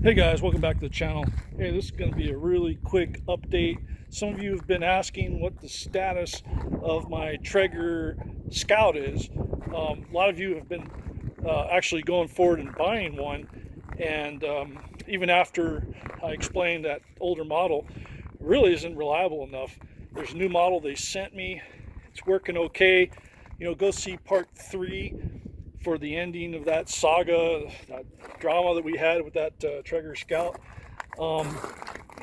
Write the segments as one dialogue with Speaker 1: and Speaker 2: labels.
Speaker 1: Hey guys, welcome back to the channel. Hey, this is going to be a really quick update. Some of you have been asking what the status of my Traeger Scout is. A lot of you have been actually going forward and buying one, and even after I explained that older model really isn't reliable enough. There's a new model they sent me. It's working okay. You know, go see part 3 for the ending of that saga, that drama that we had with that Traeger Scout.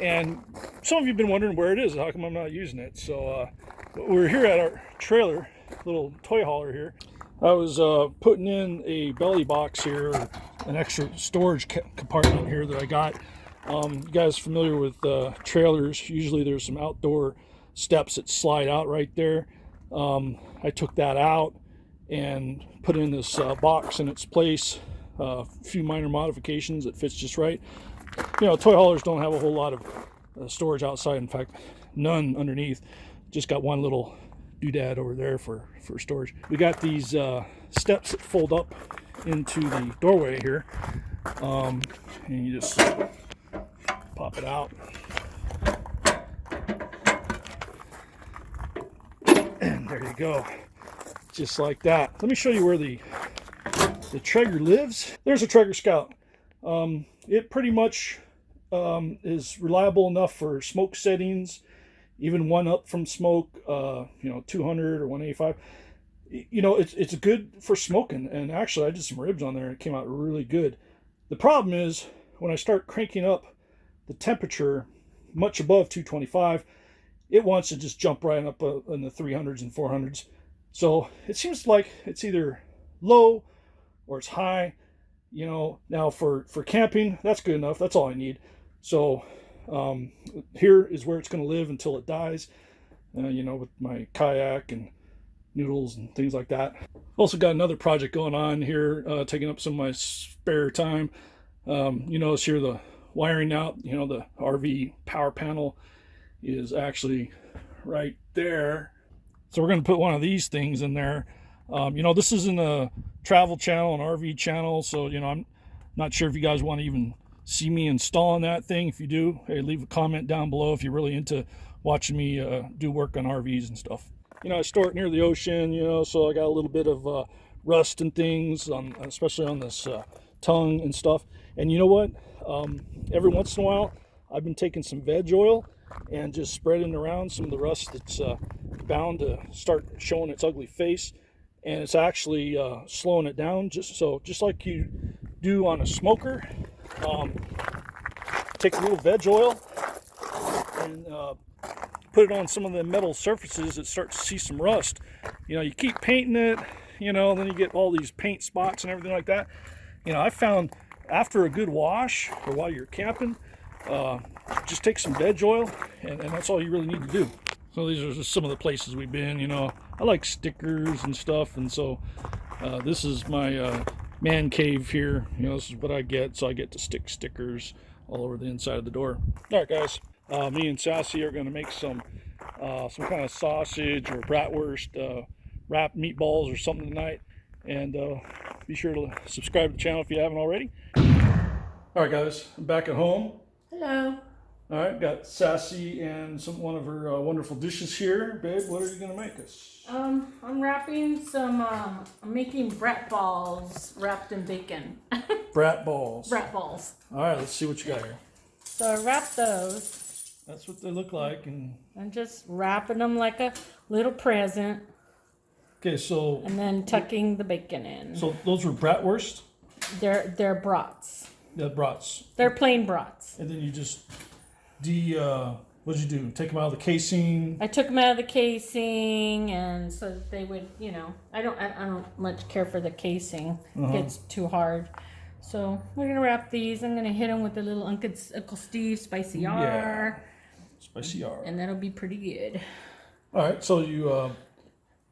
Speaker 1: And some of you have been wondering where it is, how come I'm not using it. So we're here at our trailer, little toy hauler here. I was putting in a belly box here, an extra storage compartment here that I got. You guys familiar with trailers? Usually there's some outdoor steps that slide out right there. I took that out and put in this box in its place. A few minor modifications. It fits just right. You know, toy haulers don't have a whole lot of storage outside. In fact, none underneath. Just got one little doodad over there for storage. We got these steps that fold up into the doorway here, and you just pop it out, and there you go, just like that. Let me show you where the Traeger lives. There's a Traeger Scout. It pretty much is reliable enough for smoke settings, even one up from smoke, 200 or 185. You know, it's good for smoking, and actually I did some ribs on there and it came out really good. The problem is when I start cranking up the temperature much above 225, it wants to just jump right up in the 300s and 400s. So it seems like it's either low or it's high. You know, now for camping, that's good enough. That's all I need. So here is where it's going to live until it dies, with my kayak and noodles and things like that. Also got another project going on here, taking up some of my spare time. You notice here the wiring out, the RV power panel is actually right there. So we're going to put one of these things in there. This isn't a travel channel, an RV channel, so I'm not sure if you guys want to even see me installing that thing. If you do, hey, leave a comment down below if you're really into watching me do work on RVs and stuff. I store it near the ocean, so I got a little bit of rust and things, especially on this tongue and stuff. And you know what? Every once in a while, I've been taking some veg oil and just spreading around some of the rust that's bound to start showing its ugly face. And it's actually slowing it down, just like you do on a smoker. Take a little veg oil and put it on some of the metal surfaces that start to see some rust. You keep painting it, then you get all these paint spots and everything like that. I found after a good wash or while you're camping, just take some veg oil and that's all you really need to do. So these are just some of the places we've been. I like stickers and stuff, and so this is my man cave here. This is what I get, so I get to stick stickers all over the inside of the door. All right, guys, me and Sassy are going to make some kind of sausage or bratwurst wrapped meatballs or something tonight, and be sure to subscribe to the channel if you haven't already. All right, guys, I'm back at home.
Speaker 2: Hello.
Speaker 1: All right, got Sassy and one of her wonderful dishes here. Babe, what are you going to make us?
Speaker 2: I'm wrapping some, I'm making brat balls wrapped in bacon.
Speaker 1: Brat balls.
Speaker 2: Brat balls.
Speaker 1: All right, let's see what you got here.
Speaker 2: So I wrapped those.
Speaker 1: That's what they look like. And
Speaker 2: I'm just wrapping them like a little present.
Speaker 1: Okay, so.
Speaker 2: And then tucking the bacon in.
Speaker 1: So those were bratwurst?
Speaker 2: They're brats.
Speaker 1: Yeah, brats.
Speaker 2: They're plain brats.
Speaker 1: And then you just what'd you do? Take them out of the casing?
Speaker 2: I took them out of the casing, and so that they would, I don't much care for the casing. It's too hard. So we're gonna wrap these. I'm gonna hit them with a little Uncle Steve spicy R.
Speaker 1: Yeah. Spicy R.
Speaker 2: And that'll be pretty good.
Speaker 1: All right, so you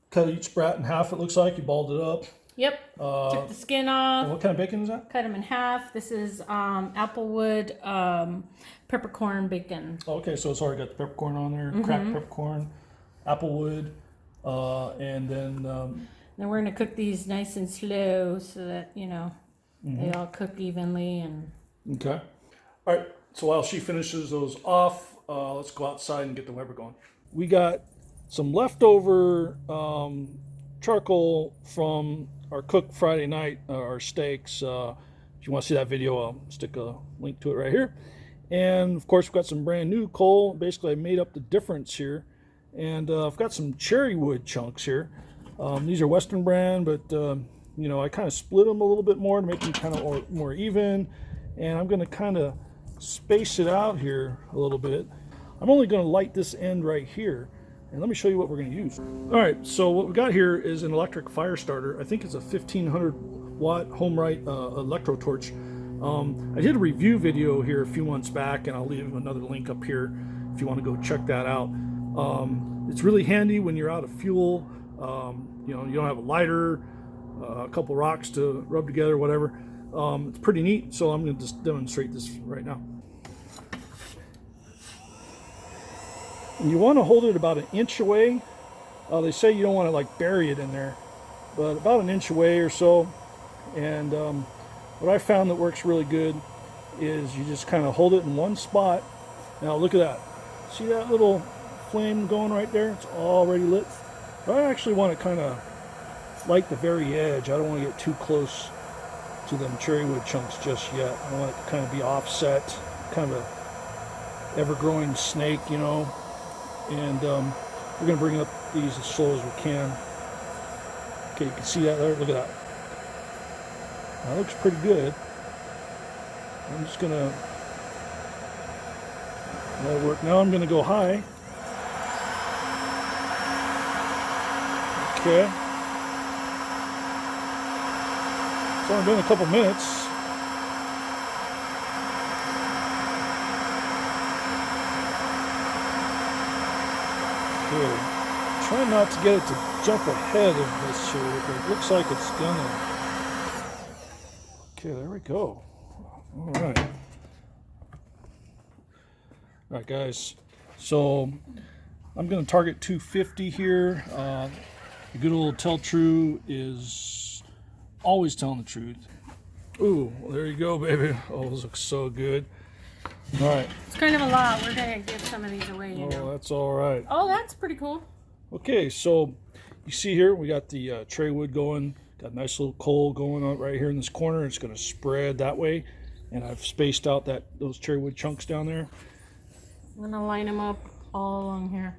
Speaker 1: cut each brat in half. It looks like you balled it up.
Speaker 2: Yep. Took the skin off.
Speaker 1: What kind of bacon is that?
Speaker 2: Cut them in half. This is applewood peppercorn bacon.
Speaker 1: Okay, so it's already got the peppercorn on there, cracked peppercorn, applewood, and then.
Speaker 2: Then we're gonna cook these nice and slow so that they all cook evenly and.
Speaker 1: Okay. All right, so while she finishes those off, let's go outside and get the Weber going. We got some leftover charcoal from our cook Friday night, our steaks. If you want to see that video, I'll stick a link to it right here. And of course, we've got some brand new coal. Basically, I made up the difference here. And I've got some cherry wood chunks here. These are Western brand, but you know, I kind of split them a little bit more to make them kind of more even. And I'm going to kind of space it out here a little bit. I'm only going to light this end right here. And let me show you what we're going to use. All right, so what we got here is an electric fire starter. I think it's a 1500 watt HomeRite electro torch. I did a review video here a few months back, and I'll leave another link up here if you want to go check that out. It's really handy when you're out of fuel. You know, you don't have a lighter, a couple rocks to rub together, whatever. It's pretty neat, so I'm going to just demonstrate this right now. And you want to hold it about 1 inch away. They say you don't want to like bury it in there, but about 1 inch away or so. And what I found that works really good is you just kind of hold it in one spot. Now look at that. See that little flame going right there? It's already lit. But I actually want to kind of light the very edge. I don't want to get too close to them cherry wood chunks just yet. I want it to kind of be offset, kind of a ever-growing snake, you know. And we're going to bring up these as slow as we can. Okay, you can see that there. Look at that. That looks pretty good. I'm just going to let it work. Now I'm going to go high. Okay. It's only been a couple minutes. Good. Try not to get it to jump ahead of this here, but it looks like it's gonna. Okay, there we go. All right. All right, guys. So I'm gonna target 250 here. The good old Tell True is always telling the truth. Ooh, well, there you go, baby. Oh, those look so good. All right.
Speaker 2: It's kind of a lot. We're going to give some of these away, you know.
Speaker 1: Oh, that's all right.
Speaker 2: Oh, that's pretty cool.
Speaker 1: Okay, so you see here, we got the tray wood going. Got a nice little coal going on right here in this corner. It's going to spread that way. And I've spaced out those cherry wood chunks down there.
Speaker 2: I'm going to line them up all along here.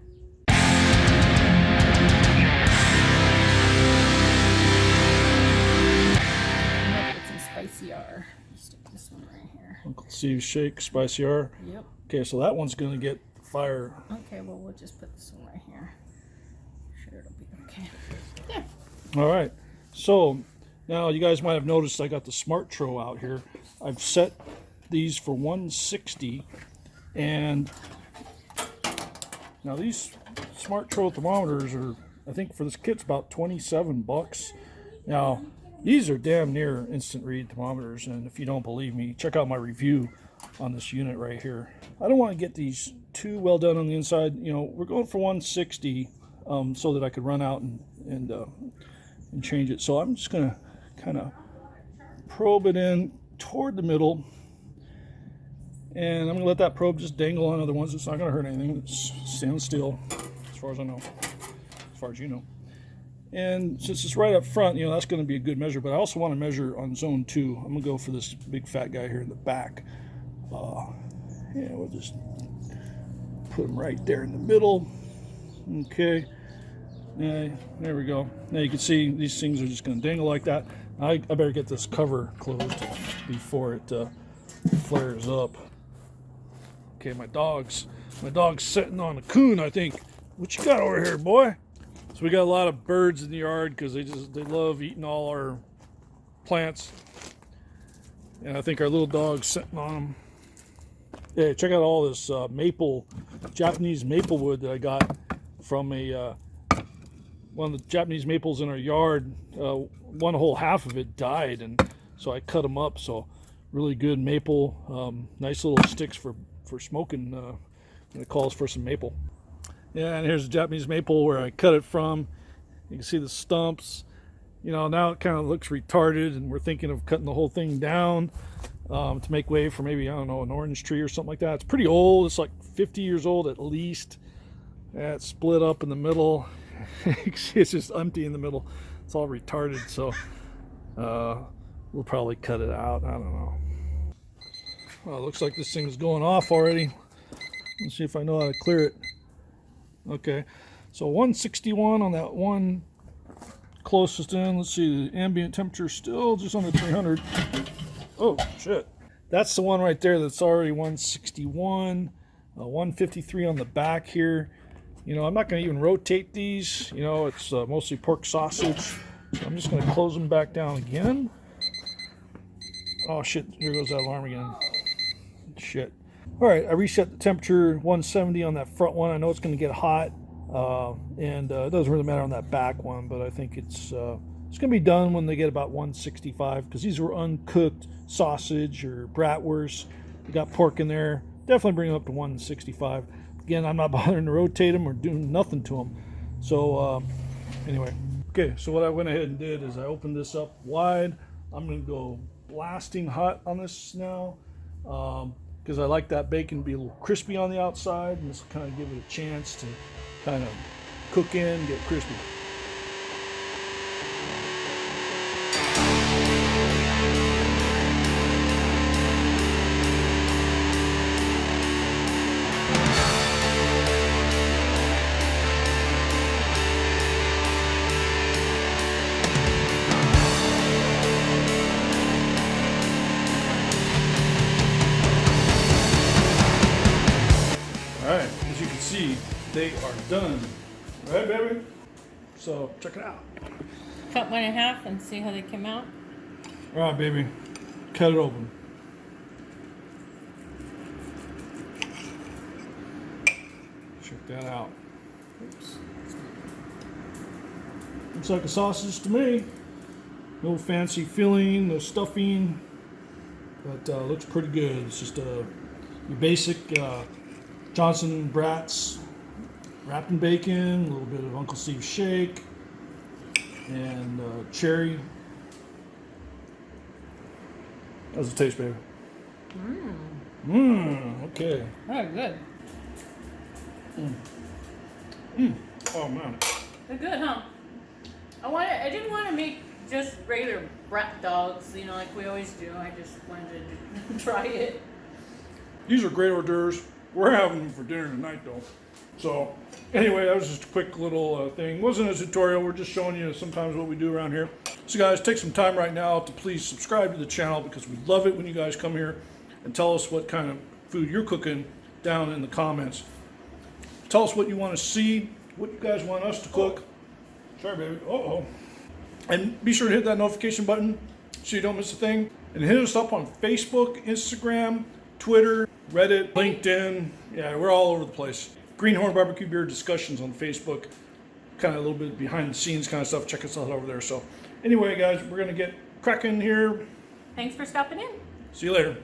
Speaker 2: Spicy R. Stick this one right here.
Speaker 1: Uncle Steve's Shake, Spicy R.
Speaker 2: Yep.
Speaker 1: Okay, so that one's going to get fire.
Speaker 2: Okay, well, we'll just put this one right here. Sure, it'll be okay. Yeah.
Speaker 1: All right. So now you guys might have noticed I got the Smartro out here. I've set these for 160, and now these Smartro thermometers are, I think for this kit's about 27 bucks. Now these are damn near instant read thermometers, and if you don't believe me, check out my review on this unit right here. I don't want to get these too well done on the inside. You know, we're going for 160 so that I could run out and change it. So I'm just gonna kind of probe it in toward the middle, and I'm gonna let that probe just dangle on other ones. It's not gonna hurt anything. It's stand still, as far as I know, as far as you know. And since it's right up front, you know, that's going to be a good measure. But I also want to measure on zone 2. I'm going to go for this big fat guy here in the back. Yeah, we'll just put him right there in the middle. Okay. There we go. Now you can see these things are just going to dangle like that. I better get this cover closed before it flares up. Okay, my dog's sitting on a coon, I think. What you got over here, boy? So we got a lot of birds in the yard because they love eating all our plants. And I think our little dog's sitting on them. Yeah, check out all this Japanese maple wood that I got from one of the Japanese maples in our yard. One whole half of it died, and so I cut them up. So really good maple, nice little sticks for smoking when it calls for some maple. Yeah, and here's the Japanese maple where I cut it from. You can see the stumps. You know, now it kind of looks retarded, and we're thinking of cutting the whole thing down. to make way for maybe, I don't know, an orange tree or something like that. It's pretty old. It's like 50 years old at least. Yeah, it's split up in the middle. It's just empty in the middle. It's all retarded. So we'll probably cut it out. I don't know. Well, it looks like this thing's going off already. Let's see if I know how to clear it. Okay, so 161 on that one closest in. Let's see, the ambient temperature still just under 300. Oh shit, that's the one right there that's already 161. 153 on the back here. You know, I'm not going to even rotate these. You know, it's mostly pork sausage, so I'm just going to close them back down again. Oh shit, here goes that alarm again. Shit. All right, I reset the temperature 170 on that front one. I know it's going to get hot, and it doesn't really matter on that back one, but I think it's going to be done when they get about 165, because these were uncooked sausage or bratwurst. We got pork in there. Definitely bring them up to 165. Again, I'm not bothering to rotate them or doing nothing to them. So anyway, okay. So what I went ahead and did is I opened this up wide. I'm going to go blasting hot on this now. Because I like that bacon to be a little crispy on the outside, and this will kind of give it a chance to kind of cook in, get crispy. Alright, as you can see, they are done. Right, baby? So, check it out.
Speaker 2: Cut one in half and see how they came out.
Speaker 1: Alright, baby. Cut it open. Check that out. Oops. Looks like a sausage to me. No fancy filling, no stuffing, but looks pretty good. It's just your basic Johnson brats wrapped in bacon, a little bit of Uncle Steve's shake, and cherry. How's it taste, baby? Okay.
Speaker 2: Oh, good.
Speaker 1: Oh man.
Speaker 2: They're good, huh? I didn't want to make just regular brat dogs, you know, like we always do. I just wanted to try it.
Speaker 1: These are great hors d'oeuvres. We're having them for dinner tonight, though. So, anyway, that was just a quick little thing. Wasn't a tutorial. We're just showing you sometimes what we do around here. So, guys, take some time right now to please subscribe to the channel, because we love it when you guys come here and tell us what kind of food you're cooking down in the comments. Tell us what you want to see, what you guys want us to cook. Sorry, baby. Uh-oh. And be sure to hit that notification button so you don't miss a thing. And hit us up on Facebook, Instagram, Twitter, Reddit, LinkedIn. Yeah, we're all over the place. Greenhorn Barbecue Beer discussions on Facebook. Kind of a little bit behind the scenes kind of stuff. Check us out over there. So anyway, guys, we're going to get cracking here.
Speaker 2: Thanks for stopping in.
Speaker 1: See you later.